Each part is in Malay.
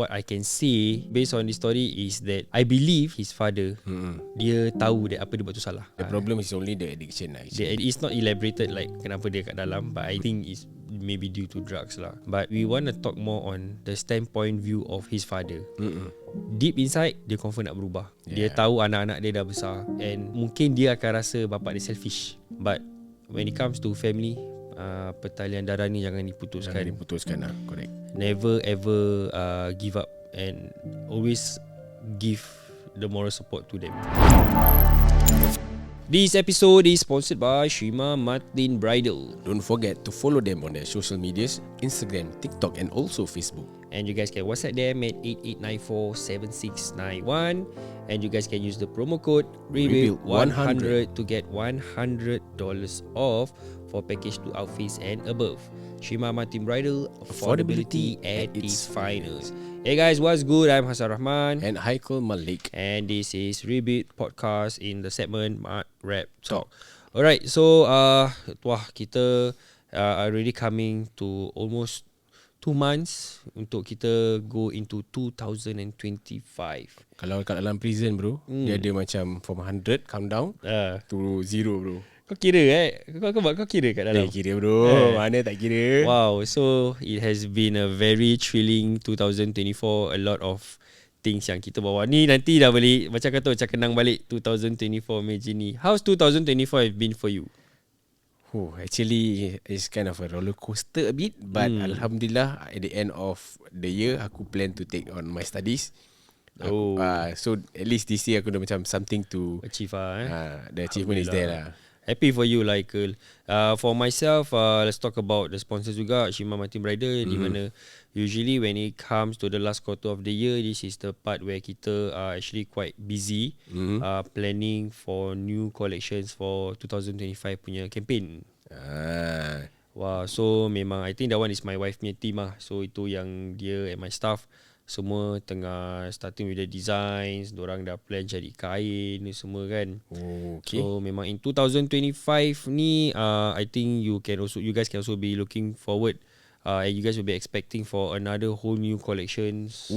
what I can say based on this story is that I believe his father, dia tahu that apa dia buat tu salah. The problem is only the addiction lah. It's not elaborated like kenapa dia kat dalam, but I think it's maybe due to drugs lah. But we want to talk more on the standpoint view of his father. Deep inside, dia confirm nak berubah. Dia tahu anak-anak dia dah besar, and mungkin dia akan rasa bapak dia selfish. But when it comes to family, pertalian darah ni jangan diputuskan. Jangan diputuskan lah, correct. Never ever give up, and always give the moral support to them. This episode is sponsored by Shima Martin Bridal. Don't forget to follow them on their social medias, Instagram, TikTok and also Facebook. And you guys can WhatsApp them at 8894-7691. And you guys can use the promo code REBUILD100 to get $100 off for package to outfits and above. Shima Martin Bridal, affordability at its finest. Hey guys, what's good? I'm Hassan Rahman and Haikal Malik, and this is Rebeat Podcast in the segment Mat Rap Talk. Alright, so kita already coming to almost 2 months untuk kita go into 2025. Kalau kat dalam prison bro, dia ada macam from 100 countdown to 0 bro. Kau kira kau kira kat dalam? Kira bro, mana tak kira. Wow, so it has been a very thrilling 2024. A lot of things yang kita bawa ni nanti dah balik, macam kata macam kenang balik 2024 macam ni. How's 2024 have been for you? Actually it's kind of a roller coaster a bit, but alhamdulillah at the end of the year aku plan to take on my studies. So at least this year aku dah macam something to achieve the achievement is there lah. Happy for you like for myself, let's talk about the sponsors juga, Shima Martin Bridal, di mana usually when it comes to the last quarter of the year, this is the part where kita are actually quite busy planning for new collections for 2025 punya campaign. Wah, so memang I think that one is my wife punya team lah. So itu yang dia and my staff semua tengah starting with the designs. Diorang dah plan cari kain ni semua kan. Okay. So memang in 2025 ni I think you guys can also be looking forward, and you guys will be expecting for another whole new collections.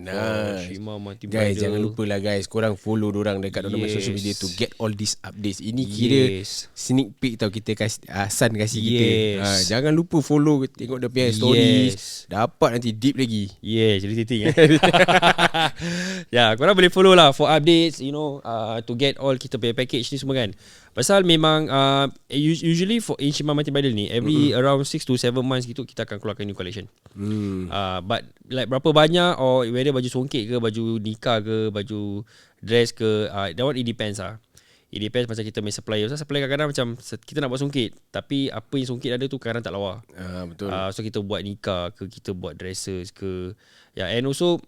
Nice. Shima Martin Guys, Bridal. jangan lupa lah guys, korang follow dorang dekat dalam social media to get all these updates. Ini kira sneak peek tau kita Hasan kasih kita. Jangan lupa follow, tengok dia punya stories. Dapat nanti deep lagi. Jadi titik korang boleh follow lah for updates, to get all kita punya package ni semua kan. Pasal memang usually for in Shima Martin Bridal ni every around 6 to 7 months gitu kita akan keluarkan new collection. But like berapa banyak, or whether baju songket ke, baju nikah ke, baju dress ke, that one it depends lah. It depends macam kita main supplier. So supplier kadang-kadang macam kita nak buat songket, tapi apa yang songket ada tu kadang tak lawa. Betul. So kita buat nikah ke, kita buat dresses ke. And also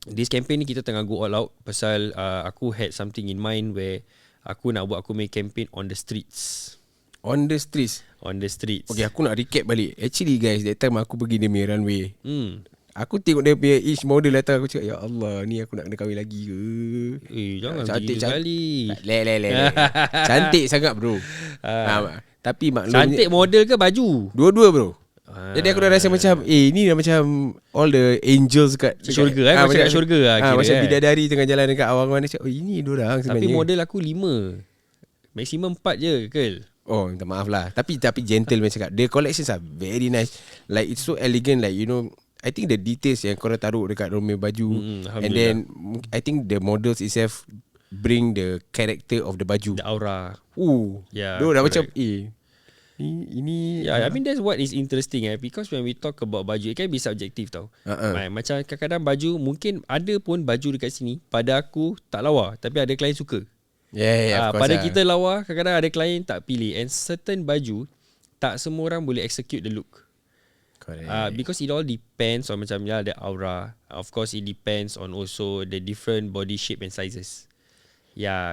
this campaign ni kita tengah go all out. Pasal aku had something in mind where aku nak buat campaign on the streets. On the streets. Okay, aku nak recap balik. Actually guys, that time aku pergi dia punya runway. Aku tengok dia punya each model datang, aku cakap ya Allah, ni aku nak kena kahwin lagi ke? Jangan cantik sekali. Cantik sangat bro. Tapi maklum, cantik model ke baju? Dua-dua bro. Jadi aku dah rasa macam ni dah macam all the angels kat syurga macam kat syurga macam bidadari tengah jalan dekat awangan ni cakap, ini diorang sebenarnya. Tapi model aku 5, maksimum 4 je Kel. Minta maaf lah. Tapi gentle macam cakap. The collections are very nice. Like it's so elegant, like I think the details yang korang taruh dekat dorang baju, and then I think the models itself bring the character of the baju, the aura. Dah macam ini I mean that's what is interesting because when we talk about baju, it can be subjective tau. Macam kadang-kadang baju, mungkin ada pun baju dekat sini pada aku tak lawa, tapi ada klien suka. Pada kita lawa, kadang-kadang ada klien tak pilih. And certain baju tak semua orang boleh execute the look. Because it all depends on macam the aura. Of course it depends on also the different body shape and sizes.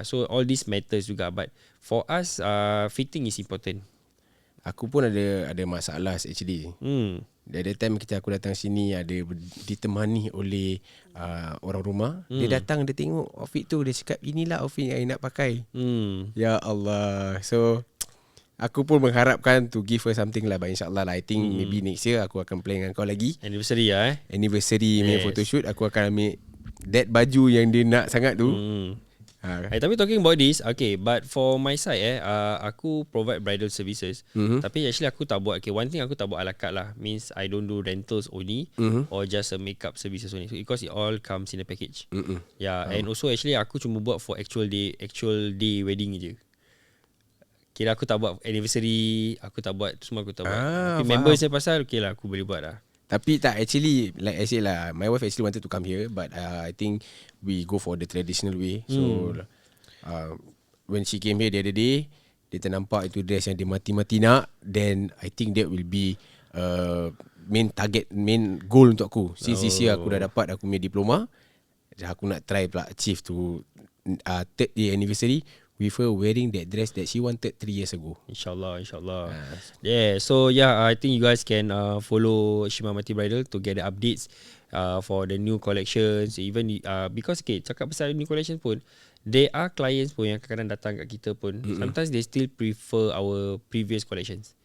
So all this matters juga. But for us, fitting is important. Aku pun ada masalah actually. At that time aku datang sini, ada ditemani oleh orang rumah. Dia datang, dia tengok outfit tu, dia cakap inilah outfit yang nak pakai. Ya Allah. So Aku pun mengharapkan to give her something lah. But insyaAllah lah, I think maybe next year aku akan plan dengan kau lagi. Anniversary lah Anniversary punya photoshoot. Aku akan ambil that baju yang dia nak sangat tu. Tapi talking about this, okay, but for my side aku provide bridal services. Tapi actually aku tak buat, one thing aku tak buat a la carte lah. Means I don't do rentals only or just a makeup services only. So, because it all comes in a package. And also actually aku cuma buat for actual day wedding je. Kira aku tak buat anniversary, aku tak buat semua, aku tak buat. Tapi members saya pasal okay lah, aku boleh buat lah. Tapi tak, actually like I said lah, my wife actually wanted to come here, but I think we go for the traditional way. So when she came here the other day, dia ternampak itu dress yang dia mati-mati nak. Then I think that will be main goal untuk aku. Since this year aku dah dapat aku punya diploma, aku nak try pula achieve to third year anniversary with her wearing that dress that she wanted 3 years ago. InsyaAllah. Yeah, so I think you guys can follow Shima Mati Bridal to get the updates for the new collections. Even because cakap pasal new collection pun, there are clients pun yang kadang-kadang datang kat kita pun, sometimes they still prefer our previous collections.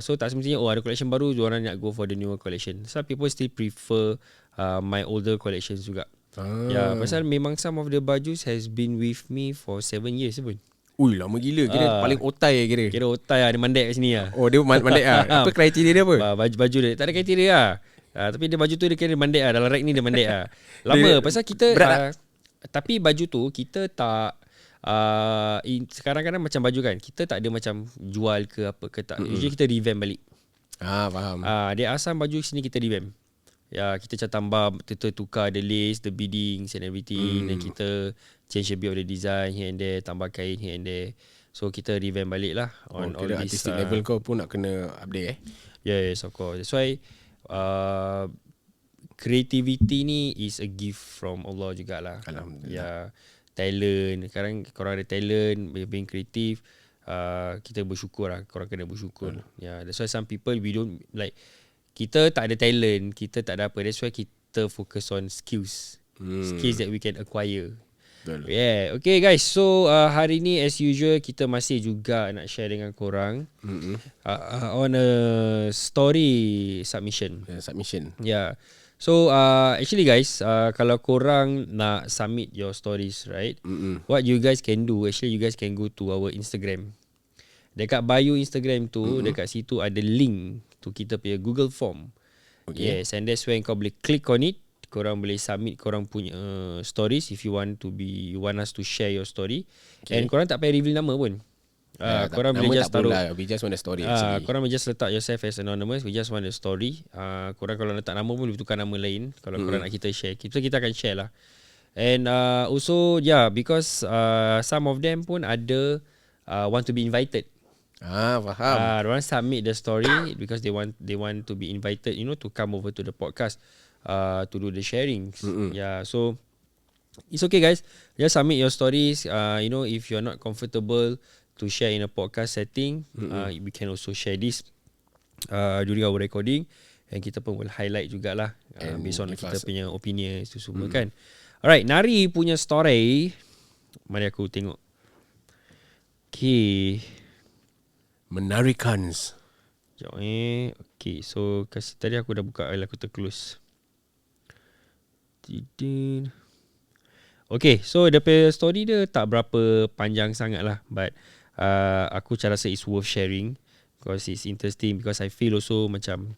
So tak semestinya ada collection baru, diorang nak go for the newer collection. Some people still prefer my older collections juga. Pasal memang some of the bajus has been with me for 7 years pun. Ui, lama gila. Kira paling otai kira. Kira otai lah, dia mandek kat sini lah. Oh, dia mandek lah. Apa kriteria dia apa? Baju dia tak ada kriteria lah. Tapi dia baju tu dia kira mandek lah. Dalam rack ni dia mandek lah. Lama pasal kita tapi baju tu kita tak sekarang-kadang macam baju kan, kita tak ada macam jual ke apa ke tak. Usually kita revamp balik. Faham. Dia asal baju sini kita revamp. Kita macam tambah, kita tukar the lace, the beadings and everything. Then kita change a bit of the design here and there, tambah kain here and there. So kita revamp balik lah on all this. Artistic level kau pun nak kena update Yes, of course. That's why creativity ni is a gift from Allah jugalah. Alhamdulillah. Talent. Sekarang korang ada talent, being creative. Kita bersyukur lah. Korang kena bersyukur. That's why some people we don't like. Kita tak ada talent, kita tak ada apa. That's why kita focus on skills. Skills that we can acquire. Okay guys. So hari ni as usual kita masih juga nak share dengan korang on a story submission. So actually guys, kalau korang nak submit your stories, right? What you guys can do, actually you guys can go to our Instagram. Dekat bio Instagram tu, dekat situ ada link tu kita punya Google Form. Yes, and that's when kau boleh click on it. Korang boleh submit korang punya stories if you want us to share your story. And korang tak payah reveal nama pun. Korang boleh just taruh lah. We just want a story actually. Korang boleh just letak yourself as anonymous. We just want a story. Korang kalau letak nama pun boleh tukar nama lain. Kalau korang nak kita share, kita akan share lah. And also because some of them pun ada want to be invited. Faham. Orang submit the story because they want to be invited, to come over to the podcast to do the sharings. So it's okay guys. Just submit your stories. If you're not comfortable to share in a podcast setting, we can also share this during our recording, and kita pun will highlight jugalah based on kita punya opinions tu semua kan. Alright, Nari punya story. Mari aku tengok. Okay. Menarikans. Sekejap Okay, so tadi aku dah buka, aku terclose. Okay, so the story dia tak berapa panjang sangat lah, but aku rasa it's worth sharing because it's interesting, because I feel also macam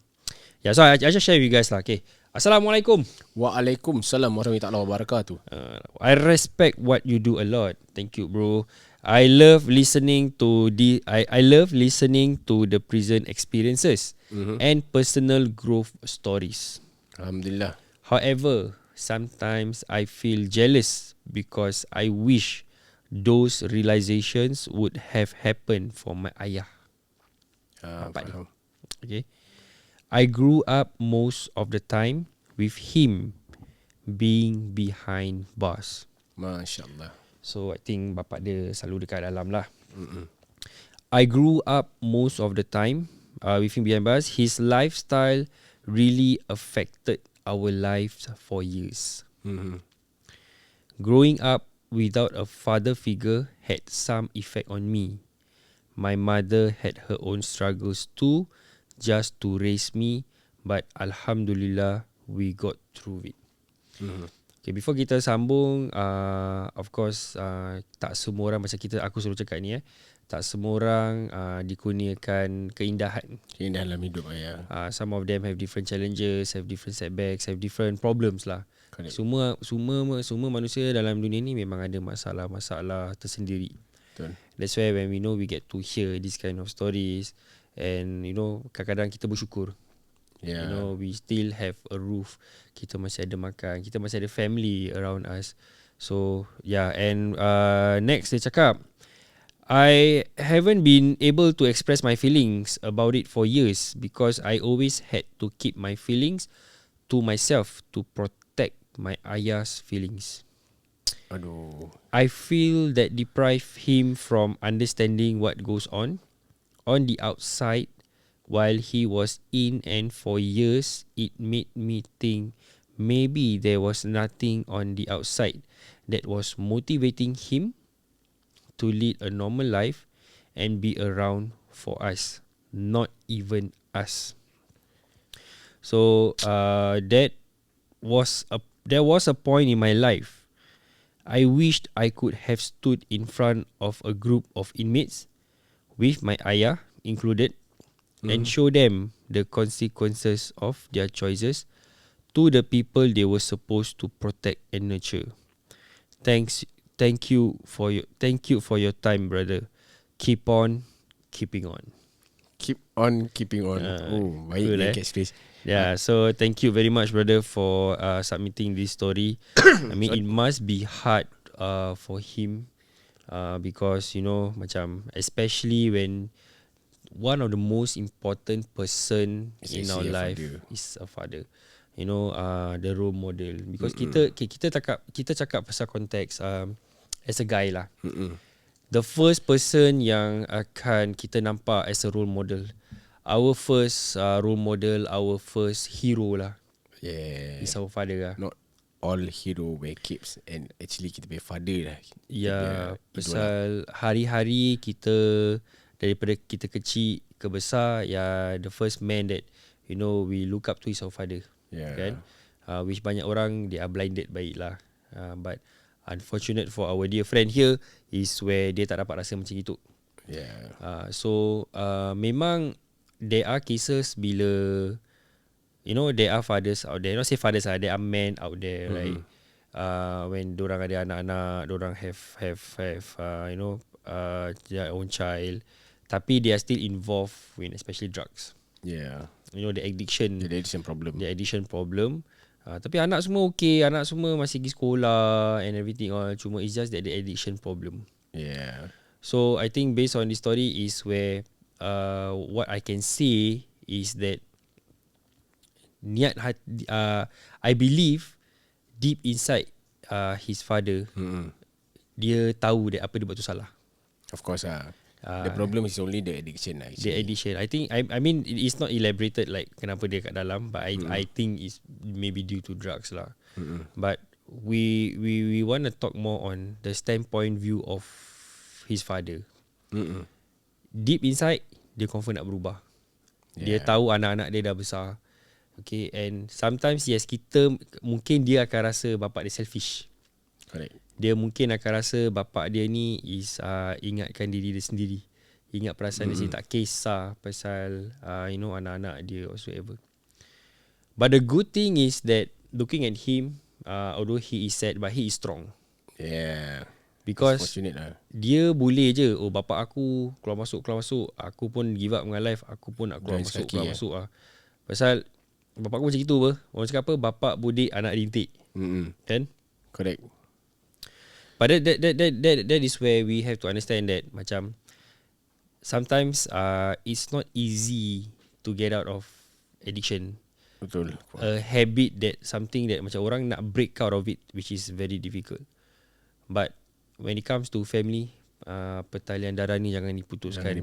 so I just share with you guys lah. Okay, Assalamualaikum. Waalaikumsalam warahmatullahi wabarakatuh. I respect what you do a lot. Thank you, bro. I love listening to the prison experiences and personal growth stories. Alhamdulillah. However, sometimes I feel jealous because I wish those realizations would have happened for my ayah. Okay. I grew up most of the time with him being behind bars. MashaAllah. So I think bapak dia selalu dekat dalam lah. I grew up most of the time with him behind bars. His lifestyle really affected our lives for years. Growing up without a father figure had some effect on me. My mother had her own struggles too, just to raise me, but Alhamdulillah we got through it. Okay, before kita sambung, of course, tak semua orang macam aku selalu cakap ni, tak semua orang dikurniakan keindahan. Keindahan dalam hidup Some of them have different challenges, have different setbacks, have different problems lah. Correct. Semua manusia dalam dunia ni memang ada masalah-masalah tersendiri. Betul. That's why when we get to hear this kind of stories, and kadang-kadang kita bersyukur. We still have a roof. Kita masih ada makan. Kita masih ada family around us. So and next dia cakap, I haven't been able to express my feelings about it for years because I always had to keep my feelings to myself to protect my ayah's feelings. Aduh. I feel that deprive him from understanding what goes on the outside while he was in, and for years it made me think maybe there was nothing on the outside that was motivating him to lead a normal life and be around for us, not even us. So there was a point in my life I wished I could have stood in front of a group of inmates with my ayah included and show them the consequences of their choices to the people they were supposed to protect and nurture. Thank you for your time, brother. Keep on keeping on. Keep on keeping on. Baik cool, catch phrase. So thank you very much, brother, for submitting this story. I mean, it must be hard for him because macam especially when one of the most important person in our life is a father. The role model, because kita cakap pasal konteks as a guy lah. The first person yang akan kita nampak as a role model, our first role model, our first hero lah, is our father lah. Not all hero wear capes, and actually kita punya father lah. Pasal hari-hari kita, daripada kita kecil ke besar, the first man that we look up to is our father. Kan? Which banyak orang they are blinded by it lah. But unfortunate for our dear friend here is where dia tak dapat rasa macam itu. So memang there are cases bila there are fathers out there. Not say fathers there are men out there, right? When dorang ada anak-anak, dorang have their own child, tapi they are still involved in especially drugs. The addiction problem. Tapi anak semua okay, anak semua masih pergi sekolah and everything all. Cuma it's just that the addiction problem. So I think based on this story is where what I can say is that I believe deep inside his father, dia tahu that apa dia buat tu salah. Of course the problem is only the addiction lah. The addiction. I think I mean it's not elaborated like kenapa dia kat dalam, but I think it's maybe due to drugs lah. But we want to talk more on the standpoint view of his father. Deep inside dia confirm nak berubah. Dia tahu anak-anak dia dah besar. Okay, and sometimes kita mungkin dia akan rasa bapak dia selfish. Correct. Dia mungkin akan rasa bapak dia ni is ingatkan diri dia sendiri, ingat perasaan dia sendiri, tak kisah pasal anak-anak dia whatsoever. But the good thing is that looking at him, although he is sad, but he is strong. Because dia boleh je, bapak aku keluar masuk, aku pun give up dengan life, aku pun nak keluar masuk lah. Pasal bapak aku macam gitu apa, orang cakap apa, bapak budik anak rintik. Kan? Correct. But that is where we have to understand that macam sometimes it's not easy to get out of addiction. Betul. A habit that something that macam orang nak break out of it, which is very difficult. But when it comes to family, pertalian darah ni jangan diputuskan.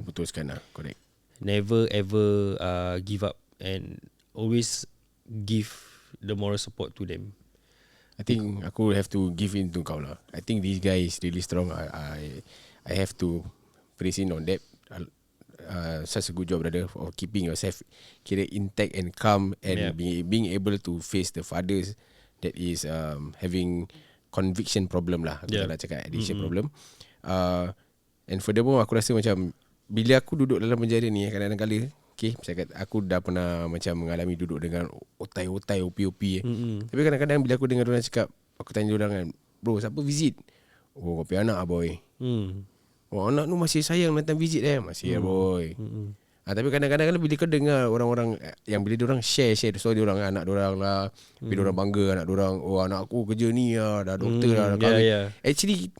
Lah, correct. Never ever give up, and always give the moral support to them. I think aku have to give in to kau lah. I think this guy is really strong. I have to praise him on that such a good job, brother, for keeping yourself kira intact and calm and being able to face the fathers that is having conviction problem lah. Aku tak nak cakap addiction problem. And furthermore, aku rasa macam bila aku duduk dalam penjara ni, kadang-kadang kala misalkan aku dah pernah macam mengalami duduk dengan otai-otai, OP-OP. Tapi kadang-kadang bila aku dengar orang cakap, aku tanya orang kan, bro, siapa visit? Oh, kopi anak lah boy. Oh, anak tu masih sayang datang visit masih boy. Tapi kadang-kadang bila kau dengar orang-orang yang bila diorang share story diorang, anak diorang lah, bila diorang bangga anak diorang, oh anak aku kerja ni lah, dah doktor lah, dah kahwin. Actually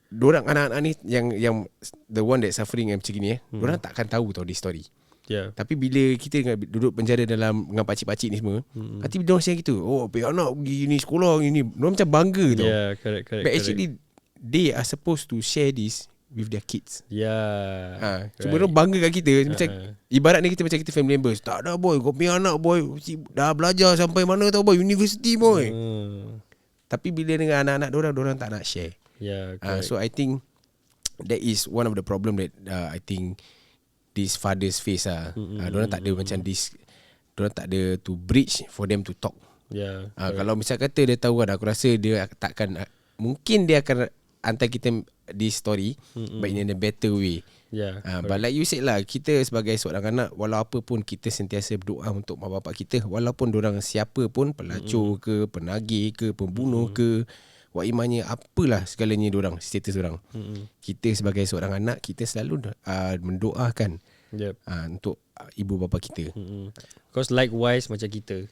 diorang anak-anak ni yang the one that suffering macam gini diorang takkan tahu tau this story. Tapi bila kita duduk penjara dalam dengan pakcik-pakcik ni semua, nanti diorang share gitu, oh anak pergi ni sekolah ni, diorang macam bangga tau. Correct. But actually they are supposed to share this with their kids. Cuma diorang bangga kat kita. Macam ibarat ni kita macam kita family members. Tak ada boy, kau punya anak boy dah belajar sampai mana tau boy, university boy. Tapi bila dengan anak-anak diorang tak nak share. So I think that is one of the problem that I think these fathers face diorang tak ada macam this, diorang tak ada to bridge for them to talk. Kalau misal kata dia tahu aku rasa dia takkan, mungkin dia akan hantar kita this story but in a better way. But like you said lah, kita sebagai seorang anak, walau apa pun kita sentiasa berdoa untuk mak bapak kita, walaupun diorang siapa pun, pelacur ke, penagih ke, pembunuh ke, wak imannya apalah segalanya diorang, status diorang. Kita sebagai seorang anak, kita selalu mendoakan untuk ibu bapa kita. Because likewise macam kita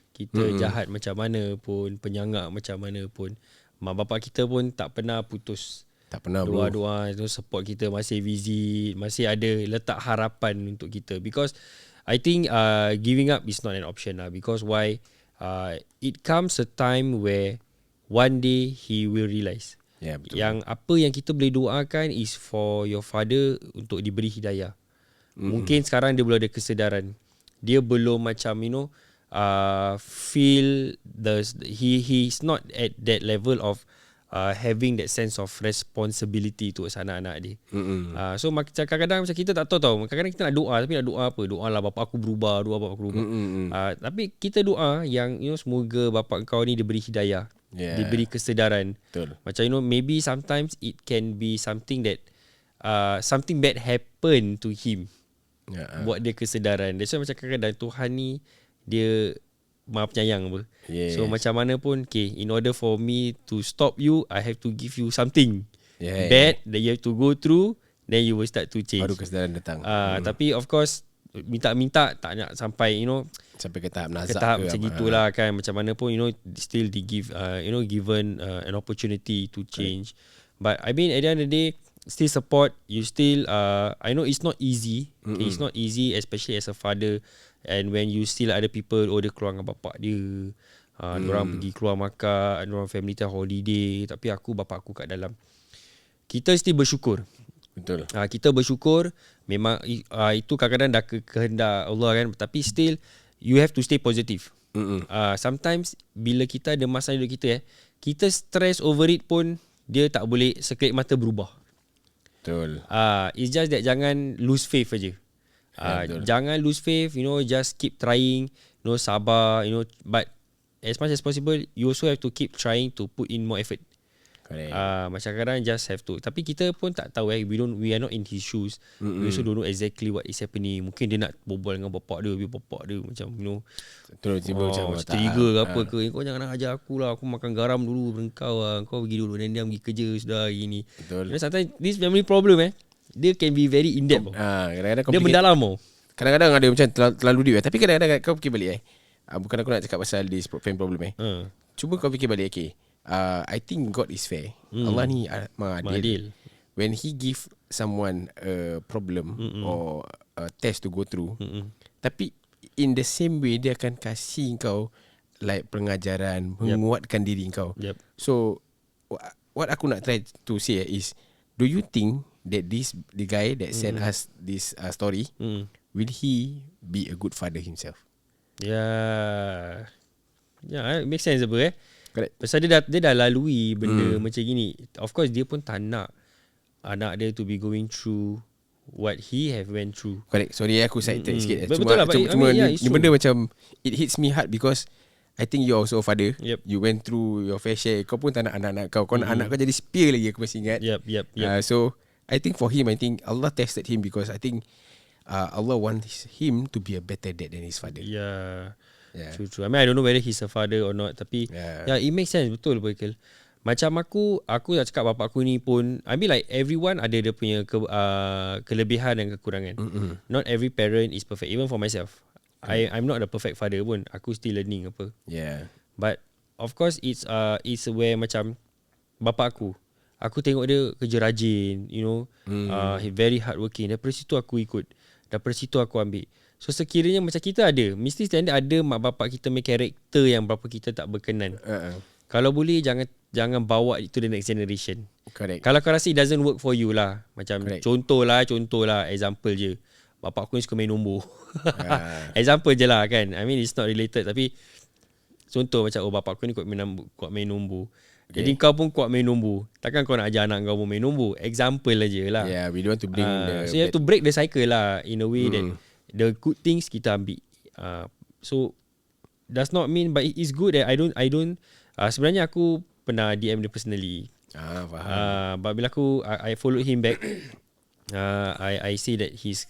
jahat macam mana pun, penyangak macam mana pun, mak bapak kita pun tak pernah putus. Tak pernah doa-doa itu support kita, masih visit, masih ada letak harapan untuk kita. Because I think giving up is not an option lah. Because why? It comes a time where one day he will realise. Betul. Yang apa yang kita boleh doakan is for your father untuk diberi hidayah. Mungkin sekarang dia belum ada kesedaran. Dia belum macam feel he's not at that level of having that sense of responsibility towards anak-anak dia. So kadang-kadang macam kita tak tahu. Kadang-kadang kita nak doa, tapi nak doa apa? Doa lah bapak aku berubah, tapi kita doa yang semoga bapak kau ni diberi hidayah, diberi kesedaran. Betul. Macam maybe sometimes it can be something that something bad happen to him. Buat dia kesedaran. That's why macam kadang-kadang Tuhan ni dia Maha penyayang apa. So macam mana pun, in order for me to stop you, I have to give you something bad that you have to go through, then you will start to change. Baru kesedaran datang. Tapi of course minta-minta tak nak sampai sampai ke tahap nazak, macam gitulah kan. Macam mana pun still give given an opportunity to change. But I mean at the end of the day, still support you, still I know it's not easy. It's not easy, especially as a father. And when you still ada people, dia keluar dengan bapak dia, diorang pergi keluar makan, diorang family time holiday, tapi bapak aku kat dalam. Kita still bersyukur. Betul. Kita bersyukur. Memang itu kadang-kadang dah kehendak Allah kan. Tapi still you have to stay positive. Sometimes bila kita ada masalah hidup kita, kita stress over it pun, dia tak boleh sekelip mata berubah. Betul. It's just that jangan lose faith aja. Jangan lose faith, just keep trying, sabar, but as much as possible you also have to keep trying to put in more effort. Correct. Macam kadang just have to. Tapi kita pun tak tahu we are not in his shoes. We also don't know exactly what is happening. Mungkin dia nak berbual dengan bapak dia macam tiba-tiba macam trigger ke apa ke, kau jangan nak ajar aku lah, aku makan garam dulu engkau lah, kau pergi dulu dan dia pergi kerja sudah gini. Betul. Sometimes this family problem dia can be very in depth. Kadang-kadang dia mendalam Kadang-kadang ada macam terlalu deep. Tapi kadang-kadang kau fikir balik bukan aku nak cakap pasal this family problem Cuba kau fikir balik I think God is fair. Allah ni adil. When he give someone a problem or a test to go through, tapi in the same way dia akan kasih kau like pengajaran, menguatkan diri kau. So what aku nak try to say is, do you think that the guy that sent us this story, will he be a good father himself? Yeah, it makes sense apa Correct. Pasal dia dah lalui benda macam gini. Of course dia pun tak nak anak dia to be going through what he have went through. Correct. Sorry aku side track sikit. Betul lah, Cuma yeah, ni benda macam it hits me hard because I think you also a father. Yep. You went through your fair share. Kau pun tak nak anak-anak kau. Kau nak anak kau jadi spear lagi, aku masih ingat. Yep. So I think for him, I think Allah tested him because I think Allah wants him to be a better dad than his father. Yeah. True. I mean, I don't know whether he's a father or not, tapi it makes sense. Betul Michael. Macam aku nak cakap bapak aku ni pun, I mean like everyone ada dia punya kelebihan dan kekurangan. Not every parent is perfect. Even for myself, I'm not a perfect father pun. Aku still learning apa. Yeah. But of course it's where macam bapak aku tengok dia kerja rajin, you know, he very hardworking. Daripada situ aku ikut. Daripada situ aku ambil. So sekiranya macam kita mesti standard ada mak bapak kita punya karakter yang berapa kita tak berkenan. Kalau boleh jangan bawa itu the next generation. Correct. Kalau kau rasa it doesn't work for you lah. Macam contoh lah example je. Bapak aku ni suka main nombor. Example je lah kan. I mean it's not related tapi contoh macam bapak aku ni kuat main nombor. Jadi kau pun kuat main nombor. Takkan kau nak ajar anak kau pun main nombor. Example aja lah. Yeah, we don't want to bring so you have to break the cycle lah in a way that the good things kita ambil. So does not mean, but it is good that I don't sebenarnya aku pernah DM dia personally. Faham. But bila I followed him back, I say that he's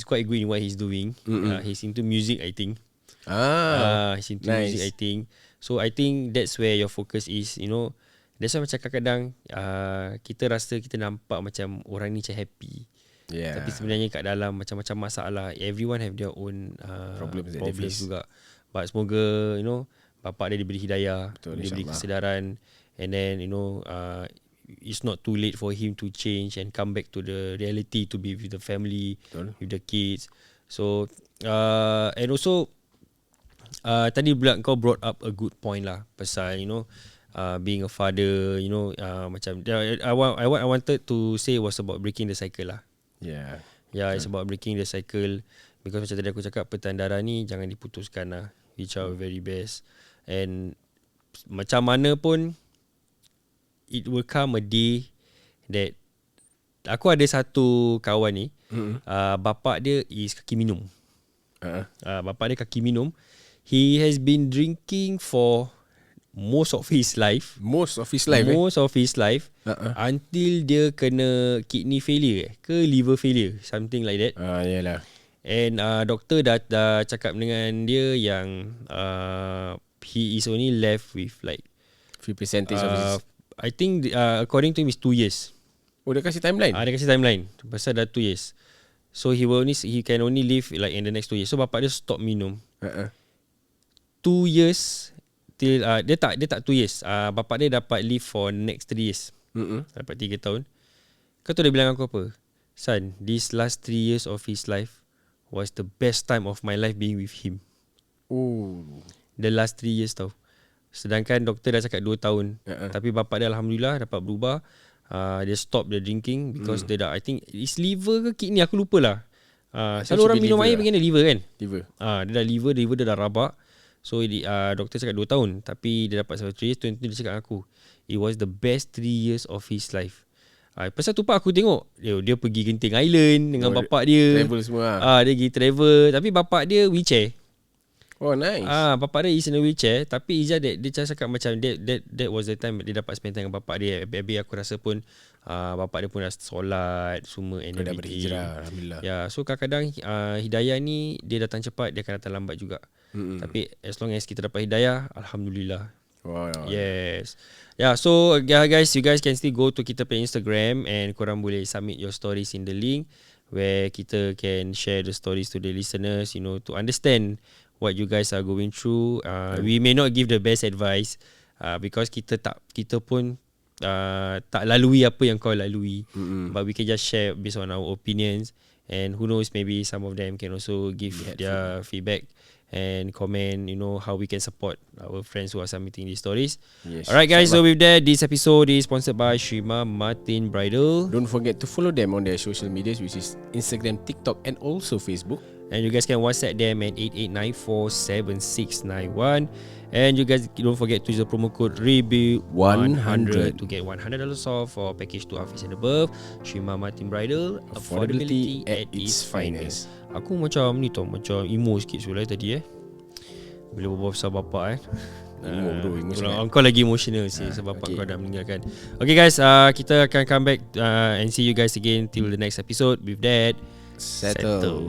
quite good in what he's doing. He's into music, I think. He's into music, I think. So I think that's where your focus is, you know. That's why macam kadang-kadang kita rasa kita nampak macam orang ni macam happy. Yeah. Tapi sebenarnya kat dalam macam-macam masalah. Everyone have their own problems juga. But semoga, you know, bapak dia diberi hidayah, diberi kesedaran, and then, you know, it's not too late for him to change and come back to the reality to be with the family, with the kids. So and also tadi kau brought up a good point lah pasal, you know, being a father, you know, macam what I wanted to say was about breaking the cycle lah. Yeah, it's about breaking the cycle. Because macam tadi aku cakap, pertandara ni jangan diputuskan lah. We try our very best. And macam mana pun, it will come a day that aku ada satu kawan ni, bapak dia is kaki minum. Bapak dia kaki minum. He has been drinking for most of his life until dia kena kidney failure ke liver failure, something like that. Yalah. And doktor dah cakap dengan dia yang he is only left with like few percentage of his, I think according to him is 2 years. Oh, dia kasih timeline? Dia kasih timeline pasal dah 2 years. So he can only live like in the next 2 years. So bapak dia stop minum 2 years till dia tak 2 years. Bapak dia dapat live for next 3 years. Dapat 3 tahun. Kau tahu dia bilang aku apa? Son, these last 3 years of his life was the best time of my life being with him. The last 3 years tau. Sedangkan doktor dah cakap 2 tahun. Tapi bapak dia alhamdulillah dapat berubah. Dia stop the drinking because dia dah, I think is liver ke kidney, aku lupa lah. Selalu orang minum air pengen liver kan. Dia dah liver dia dah rabak. So doktor cakap 2 tahun. Tapi dia dapat sampai 3 years. Dia cakap aku, it was the best 3 years of his life. Pasal tu pak aku tengok dia pergi Genting Island dengan bapak dia. Travel semua. Dia pergi travel. Tapi bapak dia wheelchair. Oh, nice. Bapak dia is in a wheelchair. Tapi Izzah dia cakap macam that was the time dia dapat spend time dengan bapak dia. Baby aku rasa pun bapak dia pun dah solat semua and dah berhijrah, alhamdulillah. So kadang-kadang hidayah ni dia datang cepat, dia akan datang lambat juga. Tapi as long as kita dapat hidayah, alhamdulillah. Wow. Yes. So guys, you guys can still go to kita punya Instagram and korang boleh submit your stories in the link where kita can share the stories to the listeners, you know, to understand what you guys are going through. We may not give the best advice because kita pun tak lalui apa yang kau lalui, but we can just share based on our opinions, and who knows, maybe some of them can also give their feedback and comment, you know, how we can support our friends who are submitting these stories. Yes. Alright guys, so with that, this episode is sponsored by Shima Martin Bridal. Don't forget to follow them on their social medias, which is Instagram, TikTok and also Facebook. And you guys can WhatsApp them at 88947691. And you guys don't forget to use the promo code REBU100 to get $100 off for package 2 outfits and above. Shima Martin Bridal, affordability at its finest. Aku macam ni tau, macam emo sikit sebelah tadi bila berbual pasal bapak kau lagi emotional sih sebab bapak kau dah meninggalkan. Okay guys, kita akan come back and see you guys again till the next episode. With that, settle.